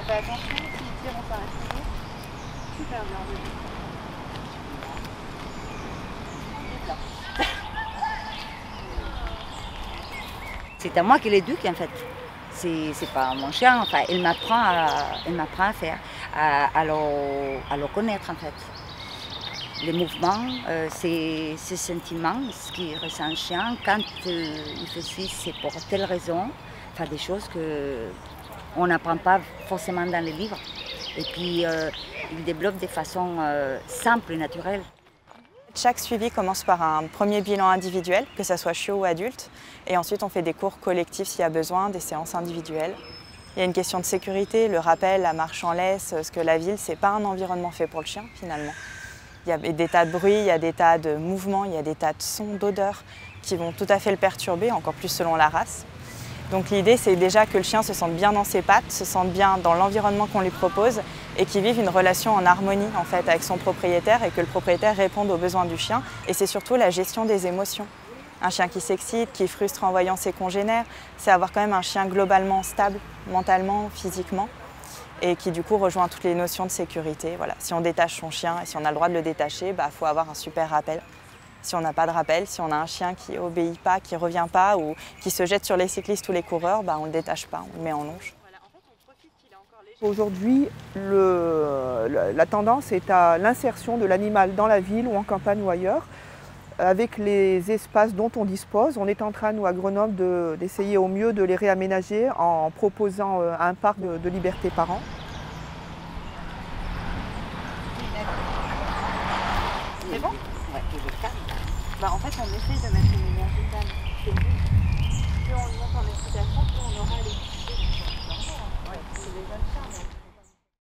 fait attention, s'il tire, on s'arrête toujours. Super bien, C'est à moi qui l'éduque en fait. C'est pas mon chien, enfin, il m'apprend à faire, à le connaître en fait. Les mouvements, ses sentiments, ce qu'il ressent un chien, quand il fait ci, c'est pour telle raison, enfin des choses qu'on n'apprend pas forcément dans les livres. Et puis il développe de façon simple et naturelle. Chaque suivi commence par un premier bilan individuel, que ce soit chiot ou adulte, et ensuite on fait des cours collectifs s'il y a besoin, des séances individuelles. Il y a une question de sécurité, le rappel, la marche en laisse, parce que la ville, c'est pas un environnement fait pour le chien finalement. Il y a des tas de bruits, il y a des tas de mouvements, il y a des tas de sons, d'odeurs qui vont tout à fait le perturber, encore plus selon la race. Donc l'idée, c'est déjà que le chien se sente bien dans ses pattes, se sente bien dans l'environnement qu'on lui propose et qu'il vive une relation en harmonie en fait, avec son propriétaire et que le propriétaire réponde aux besoins du chien. Et c'est surtout la gestion des émotions. Un chien qui s'excite, qui frustre en voyant ses congénères, c'est avoir quand même un chien globalement stable, mentalement, physiquement, et qui du coup rejoint toutes les notions de sécurité. Voilà. Si on détache son chien et si on a le droit de le détacher, il faut avoir un super rappel. Si on n'a pas de rappel, si on a un chien qui obéit pas, qui revient pas ou qui se jette sur les cyclistes ou les coureurs, on ne le détache pas, on le met en longe. Aujourd'hui, la tendance est à l'insertion de l'animal dans la ville ou en campagne ou ailleurs. Avec les espaces dont on dispose, on est en train, nous, à Grenoble, d'essayer au mieux de les réaménager en proposant un parc de liberté par an. C'est bon? Ouais, il est calme. En fait, on essaye de mettre une énergie calme. C'est le but. Plus on monte en excitation, plus on aura les... C'est des jeunes chiens.